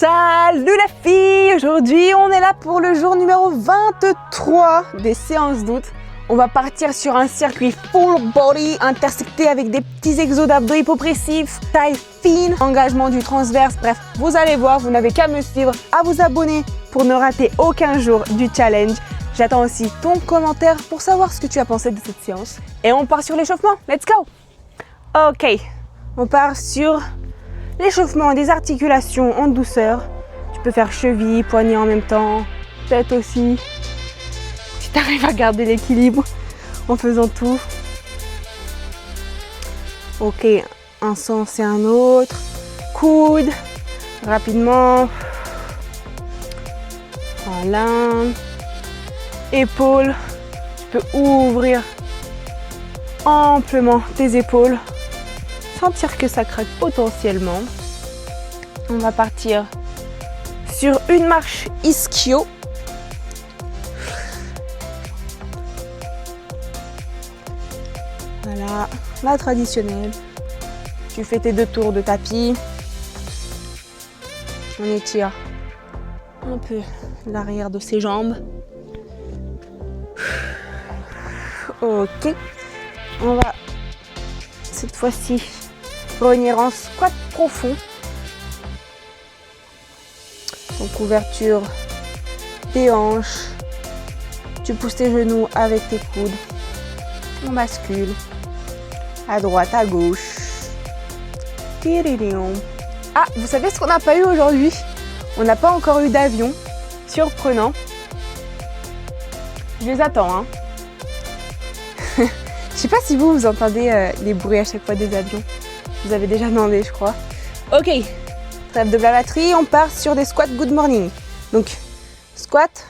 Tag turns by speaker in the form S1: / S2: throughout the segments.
S1: Salut les filles! Aujourd'hui, on est là pour le jour numéro 23 des séances d'août. On va partir sur un circuit full body intersecté avec des petits exos d'abdos hypopressifs, taille fine, engagement du transverse. Bref, vous allez voir, vous n'avez qu'à me suivre, à vous abonner pour ne rater aucun jour du challenge. J'attends aussi ton commentaire pour savoir ce que tu as pensé de cette séance. Et on part sur l'échauffement. Let's go! Ok, on part sur l'échauffement des articulations en douceur. Tu peux faire cheville, poignet en même temps, tête aussi. Si tu arrives à garder l'équilibre en faisant tout. Ok, un sens et un autre. Coude, rapidement. Voilà. Épaules, tu peux ouvrir amplement tes épaules. Sentir que ça craque potentiellement. On va partir sur une marche ischio. Voilà, la traditionnelle. Tu fais tes 2 tours de tapis. On étire un peu l'arrière de ses jambes. Ok, on va cette fois-ci revenir en squat profond. Donc ouverture des hanches. Tu pousses tes genoux avec tes coudes. On bascule à droite, à gauche. Ah, vous savez ce qu'on n'a pas eu aujourd'hui? On n'a pas encore eu d'avion. Surprenant. Je les attends, hein. Je sais pas si vous entendez les bruits à chaque fois des avions. Vous avez déjà demandé, je crois. Ok, trêve de blablaterie, on part sur des squats good morning. Donc, squat,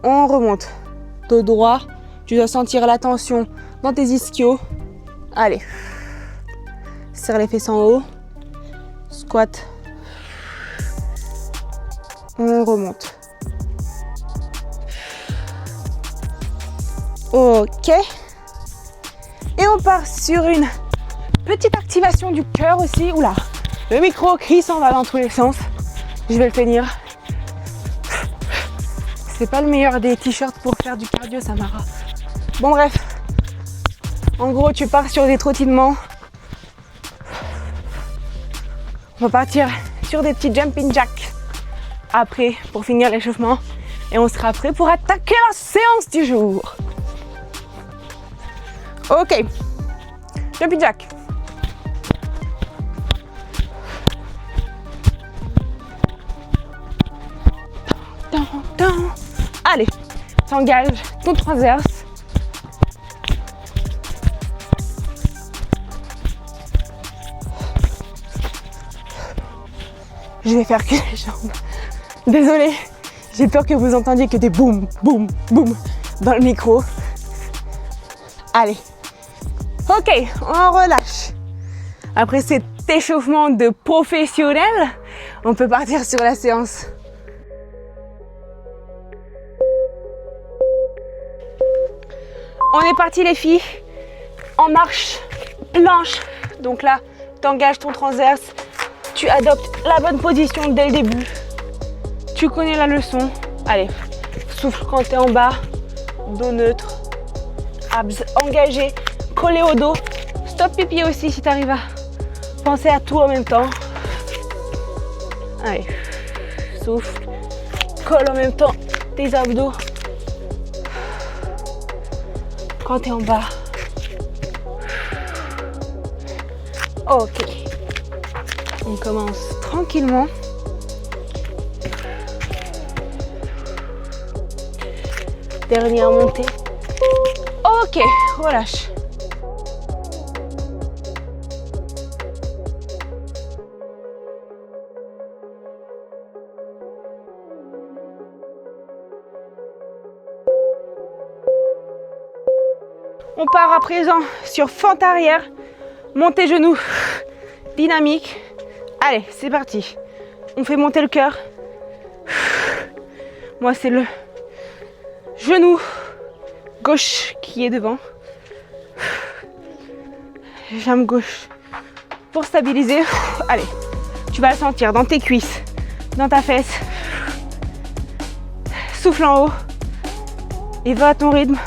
S1: on remonte. Dos droit, tu dois sentir la tension dans tes ischios. Allez, serre les fesses en haut. Squat, on remonte. Ok. Et on part sur une petite activation du cœur aussi. Oula, le micro qui s'en va dans tous les sens. Je vais le tenir. C'est pas le meilleur des t-shirts pour faire du cardio, Samara. Bon bref. En gros, tu pars sur des trottinements. On va partir sur des petits jumping jacks. Après, pour finir l'échauffement. Et on sera prêt pour attaquer la séance du jour. Ok, jumping jack. Allez, t'engages ton transverse. Je vais faire que les jambes. Désolée, j'ai peur que vous entendiez que des boum, boum, boum dans le micro. Allez. Ok, on relâche. Après cet échauffement de professionnel, on peut partir sur la séance. On est parti les filles, en marche planche. Donc là, tu engages ton transverse, tu adoptes la bonne position dès le début. Tu connais la leçon. Allez, souffle quand tu es en bas, dos neutre, abs engagés. Collé au dos, stop pipi aussi si tu arrives à penser à tout en même temps. Allez, souffle, colle en même temps tes abdos. Quand tu es en bas. Ok, on commence tranquillement. Dernière montée. Ok, relâche. On part à présent sur fente arrière, montez genoux, dynamique. Allez, c'est parti. On fait monter le cœur. Moi, c'est le genou gauche qui est devant. Jambe gauche pour stabiliser. Allez, Tu vas le sentir dans tes cuisses, dans ta fesse. Souffle en haut et va à ton rythme.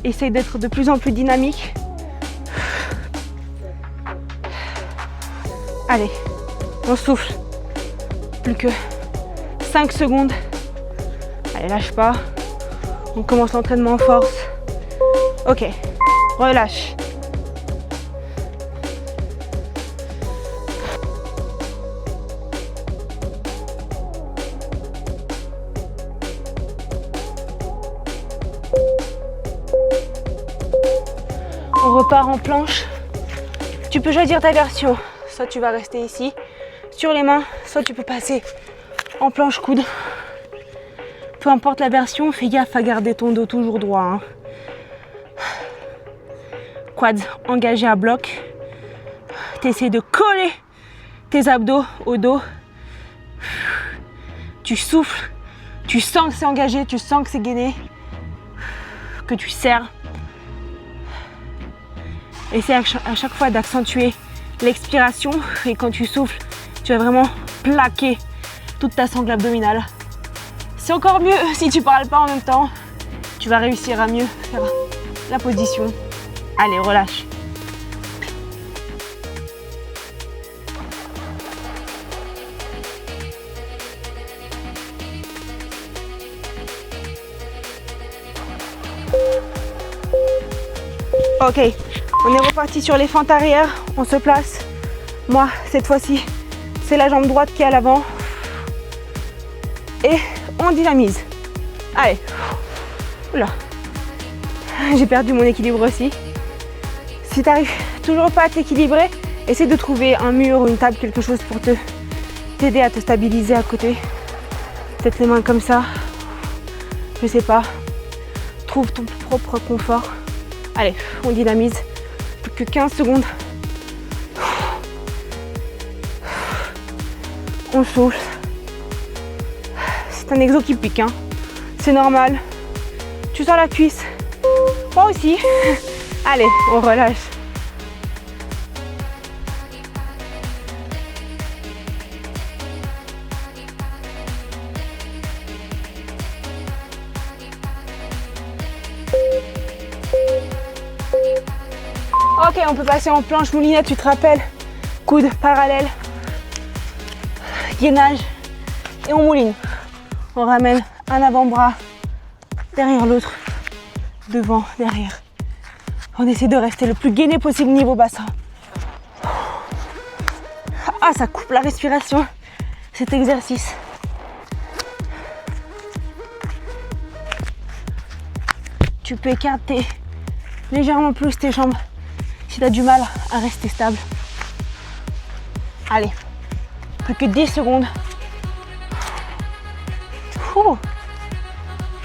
S1: Essaye d'être de plus en plus dynamique. Allez, on souffle. Plus que 5 secondes. Allez, lâche pas. On commence l'entraînement en force. Ok, relâche. On repart en planche. Tu peux choisir ta version. Soit tu vas rester ici, sur les mains, soit tu peux passer en planche coude. Peu importe la version, fais gaffe à garder ton dos toujours droit. Hein. Quads engagés à bloc. Tu essaies de coller tes abdos au dos. Tu souffles. Tu sens que c'est engagé, tu sens que c'est gainé. Que tu serres. Essaie à chaque fois d'accentuer l'expiration. Et quand tu souffles, tu vas vraiment plaquer toute ta sangle abdominale. C'est encore mieux si tu parles pas en même temps. Tu vas réussir à mieux faire la position. Allez, relâche. Ok, on est reparti sur les fentes arrière. On se place. Moi, cette fois-ci, c'est la jambe droite qui est à l'avant. Et on dynamise. Allez. Oula. J'ai perdu mon équilibre aussi. Si tu n'arrives toujours pas à t'équilibrer, essaie de trouver un mur ou une table, quelque chose pour t'aider à te stabiliser à côté. Peut-être les mains comme ça. Je sais pas. Trouve ton propre confort. Allez, on dynamise. Plus que 15 secondes. On souffle. C'est un exo qui pique, hein. C'est normal. Tu sens la cuisse. Moi aussi. Allez, on relâche. Ok, on peut passer en planche moulinette, tu te rappelles. Coude parallèle. Gainage. Et on mouline. On ramène un avant-bras derrière l'autre. Devant, derrière. On essaie de rester le plus gainé possible niveau bassin. Ah, ça coupe la respiration, cet exercice. Tu peux écarter légèrement plus tes jambes si tu as du mal à rester stable. Allez, plus que 10 secondes. Ouh.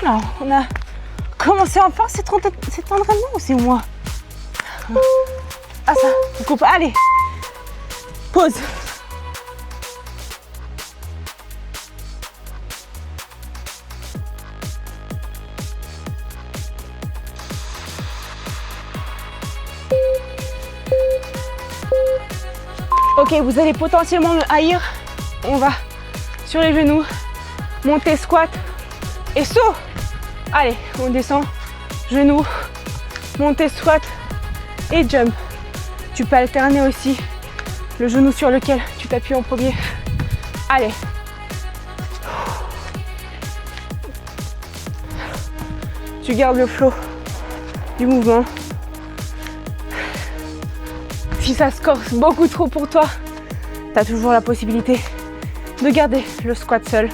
S1: Alors, on a commencé en force cet entraînement ou c'est moi? Ah ça, on coupe. Allez, pause. Ok, vous allez potentiellement me haïr. On va sur les genoux, monter squat et saut. Allez, on descend, genoux, monter squat et jump. Tu peux alterner aussi le genou sur lequel tu t'appuies en premier. Allez. Tu gardes le flow du mouvement. Si ça se corse beaucoup trop pour toi, tu as toujours la possibilité de garder le squat seul.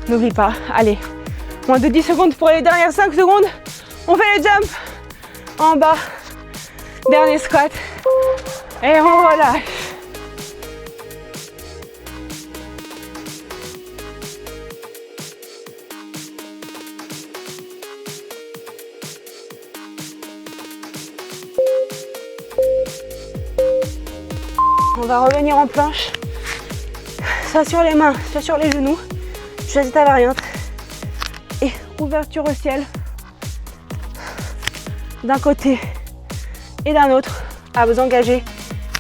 S1: N'oublie pas, allez, moins de 10 secondes pour les dernières 5 secondes. On fait le jump en bas, dernier squat et on relâche. On va revenir en planche, soit sur les mains, soit sur les genoux. Choisis ta variante. Et ouverture au ciel, d'un côté et d'un autre, à vous engager.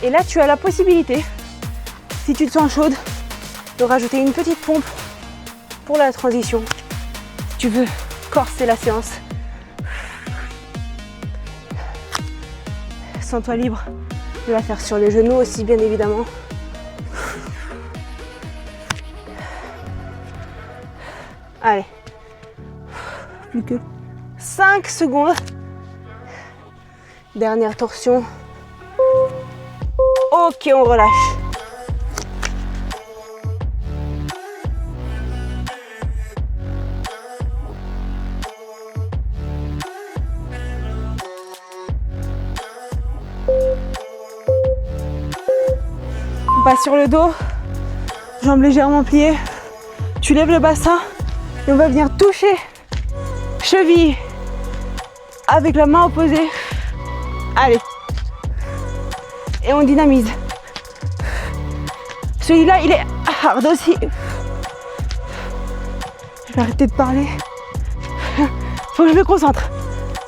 S1: Et là, tu as la possibilité Si tu te sens chaude, de rajouter une petite pompe pour la transition. Si tu veux corser la séance, sens-toi libre de la faire sur les genoux aussi, bien évidemment. Allez, plus que 5 secondes. Dernière torsion. Ok, on relâche. On passe sur le dos, jambes légèrement pliées. Tu lèves le bassin et on va venir toucher cheville avec la main opposée. Allez. Et on dynamise. Celui-là, il est hard aussi. Je vais arrêter de parler. Faut que je me concentre.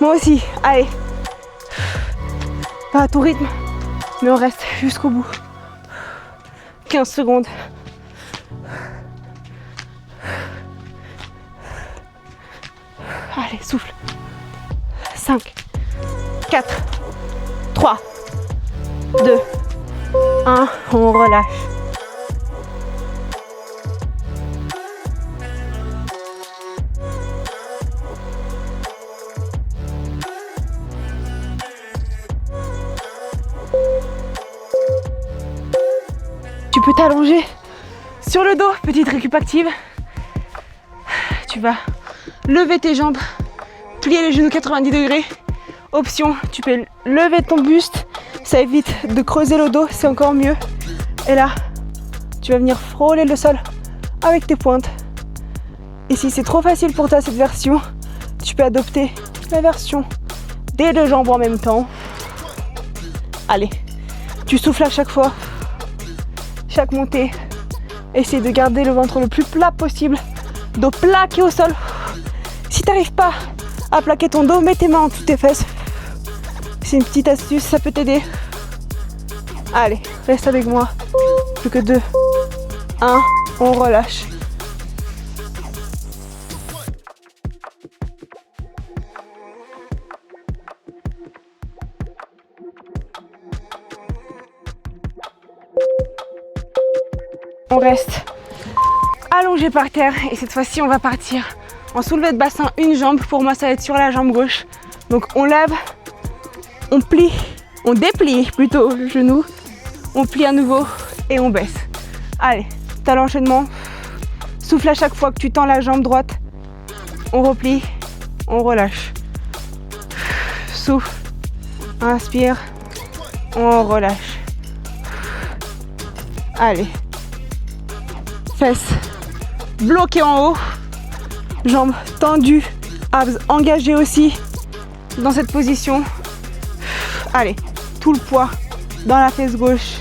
S1: Moi aussi. Allez. Pas à tout rythme, mais on reste jusqu'au bout. 15 secondes. Allez, souffle. 5, 4, 3, 2, 1, on relâche. Tu peux t'allonger sur le dos, petite récup active. Tu vas lever tes jambes, plier les genoux 90 degrés. Option, tu peux lever ton buste, ça évite de creuser le dos, c'est encore mieux. Et là, tu vas venir frôler le sol avec tes pointes. Et si c'est trop facile pour toi cette version, tu peux adopter la version des deux jambes en même temps. Allez, tu souffles à chaque fois, chaque montée. Essaye de garder le ventre le plus plat possible, dos plaqué au sol. Si tu n'arrives pas à plaquer ton dos, mets tes mains en dessous de tes fesses. C'est une petite astuce, ça peut t'aider. Allez, reste avec moi. Plus que 2, 1, on relâche. On reste allongé par terre et cette fois-ci on va partir en soulevé de bassin une jambe. Pour moi ça va être sur la jambe gauche. Donc on lève, on plie, on déplie plutôt le genou, on plie à nouveau et on baisse. Allez, t'as l'enchaînement. Souffle à chaque fois que tu tends la jambe droite. On replie, on relâche. Souffle, inspire, on relâche. Allez. Fesses bloquées en haut, jambes tendues, abs engagés aussi dans cette position. Allez, tout le poids dans la fesse gauche.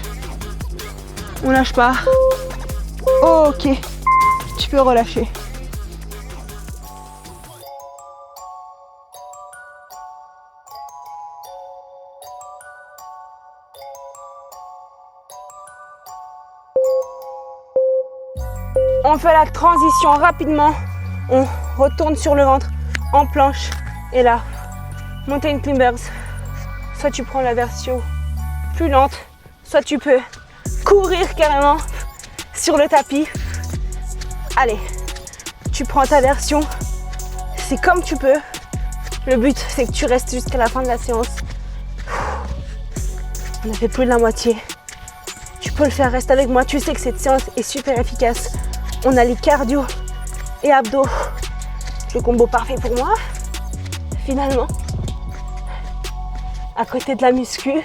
S1: On lâche pas. Ok, tu peux relâcher. On fait la transition rapidement, on retourne sur le ventre en planche et là, mountain climbers. Soit tu prends la version plus lente, soit tu peux courir carrément sur le tapis. Allez, tu prends ta version, c'est comme tu peux. Le but, c'est que tu restes jusqu'à la fin de la séance. On a fait plus de la moitié. Tu peux le faire, reste avec moi. Tu sais que cette séance est super efficace. On allie cardio et abdos. Le combo parfait pour moi. Finalement, à côté de la muscu.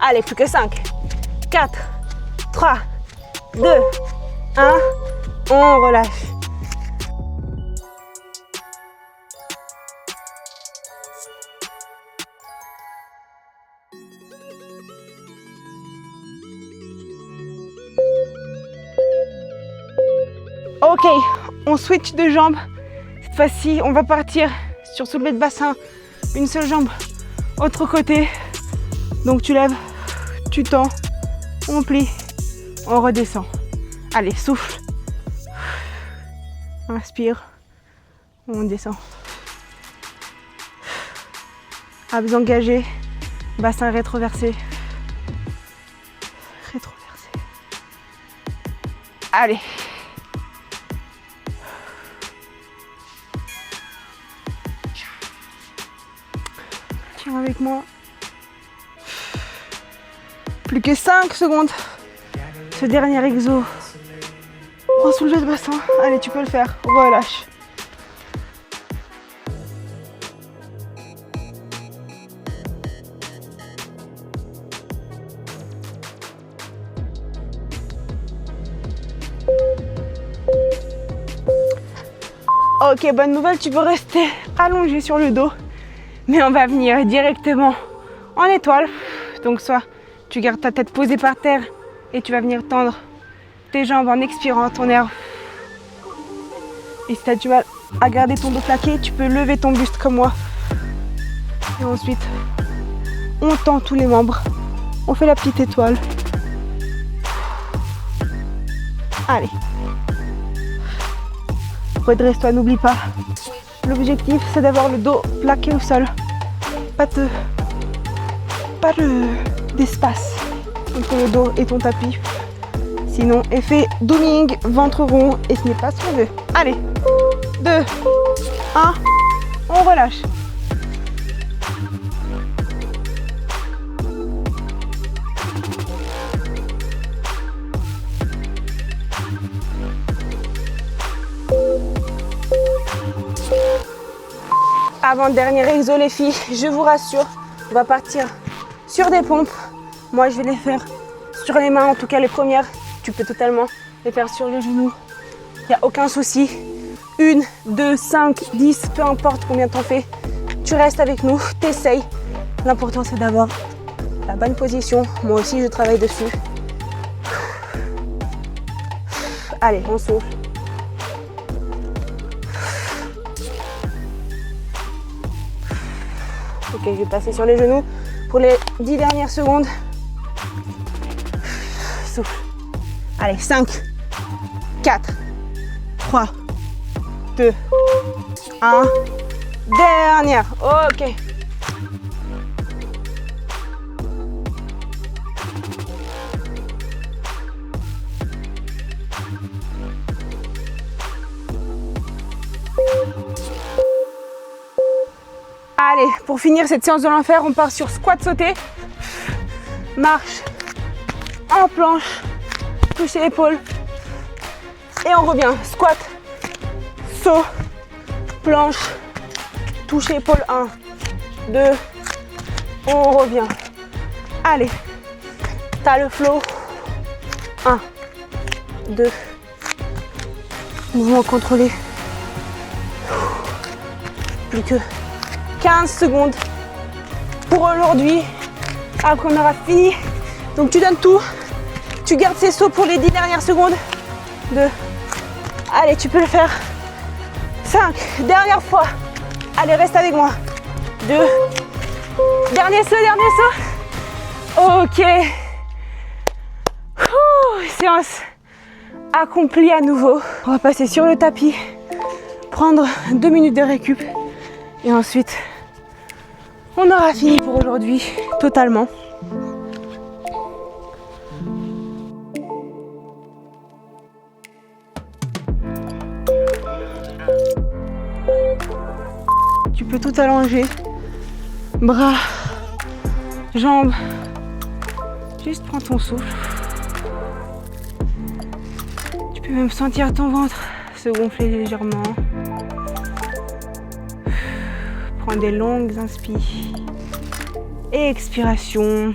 S1: Allez, plus que 5, 4, 3, 2, 1. On relâche. Ok, on switch de jambes. Cette fois-ci, on va partir sur soulevé de bassin. Une seule jambe, autre côté. Donc tu lèves, tu tends, On plie, on redescend. Allez, souffle. Inspire, on descend. Abs engagés, bassin rétroversé. Rétroversé. Allez. Tiens avec moi. Plus que 5 secondes. Ce dernier exo. On soulève le bassin. Allez, tu peux le faire. Relâche. Ok, bonne nouvelle, tu peux rester allongé sur le dos. Mais on va venir directement en étoile. Donc soit tu gardes ta tête posée par terre et tu vas venir tendre tes jambes en expirant ton air. Et si tu as du mal à garder ton dos plaqué, tu peux lever ton buste comme moi. Et ensuite, on tend tous les membres. On fait la petite étoile. Allez. Redresse-toi, n'oublie pas. L'objectif, c'est d'avoir le dos plaqué au sol. Pas d'espace entre le dos et ton tapis. Sinon, effet dooming, ventre rond, et ce n'est pas ce qu'on veut. Allez, 2, 1, on relâche. Avant-dernier exo les filles, je vous rassure, on va partir sur des pompes. Moi je vais les faire sur les mains, en tout cas les premières. Tu peux totalement les faire sur les genoux, il n'y a aucun souci. 1, 2, 5, 10, peu importe combien t'en fais, tu restes avec nous, t'essayes. L'important c'est d'avoir la bonne position. Moi aussi je travaille dessus. Allez, on souffle. Ok, je vais passer sur les genoux pour les 10 dernières secondes. Souffle. Allez, 5, 4, 3, 2, 1. Dernière. Ok. Allez, pour finir cette séance de l'enfer, on part sur squat sauté. Marche en planche, toucher l'épaule et on revient. Squat, saut, planche, touche l'épaule. 1, 2, on revient. Allez, t'as le flow. 1, 2, mouvement contrôlé. Plus que 15 secondes pour aujourd'hui. Après on aura fini. Donc tu donnes tout. Tu gardes ces sauts pour les 10 dernières secondes. 2. Allez, tu peux le faire. 5. Dernière fois. Allez, reste avec moi. 2. Dernier saut, dernier saut. Ok. Séance accomplie à nouveau. On va passer sur le tapis. Prendre 2 minutes de récup. Et ensuite, on aura fini pour aujourd'hui, totalement. Tu peux tout allonger, bras, jambes. Juste prends ton souffle. Tu peux même sentir ton ventre se gonfler légèrement. Prends des longues inspirations et expirations.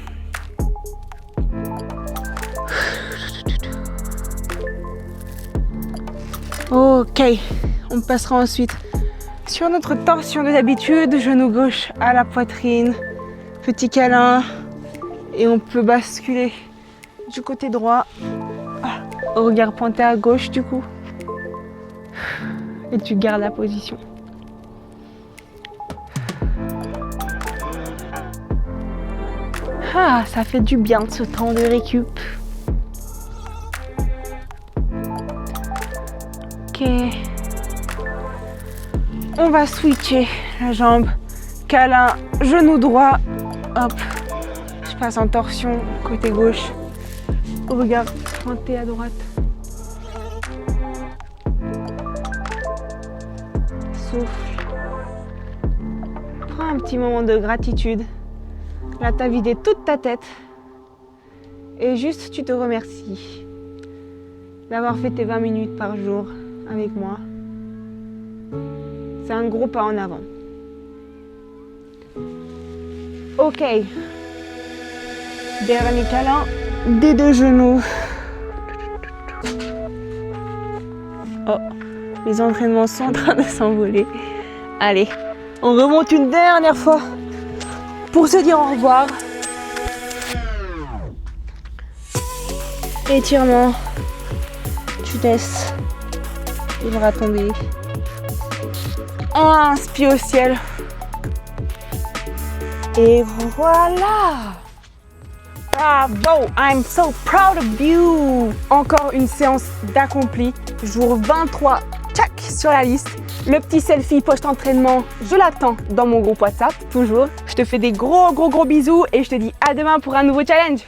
S1: Ok, on passera ensuite sur notre torsion de d'habitude, genou gauche à la poitrine, petit câlin, et on peut basculer du côté droit, regard pointé à gauche du coup, et tu gardes la position. Ah, ça fait du bien ce temps de récup. Ok. On va switcher la jambe. Câlin, genou droit. Hop. Je passe en torsion côté gauche. Regard pointé à droite. Souffle. Prends un petit moment de gratitude. Là, tu as vidé toute ta tête. Et juste, tu te remercies d'avoir fait tes 20 minutes par jour avec moi. C'est un gros pas en avant. Ok. Dernier câlin des deux genoux. Oh, les entraînements sont en train de s'envoler. Allez, on remonte une dernière fois pour se dire au revoir. Étirement. Tu laisses les bras tomber. Inspire au ciel. Et voilà! Bravo! I'm so proud of you! Encore une séance d'accompli. Jour 23, tchac, sur la liste. Le petit selfie post-entraînement, je l'attends dans mon groupe WhatsApp, toujours. Je te fais des gros bisous et je te dis à demain pour un nouveau challenge.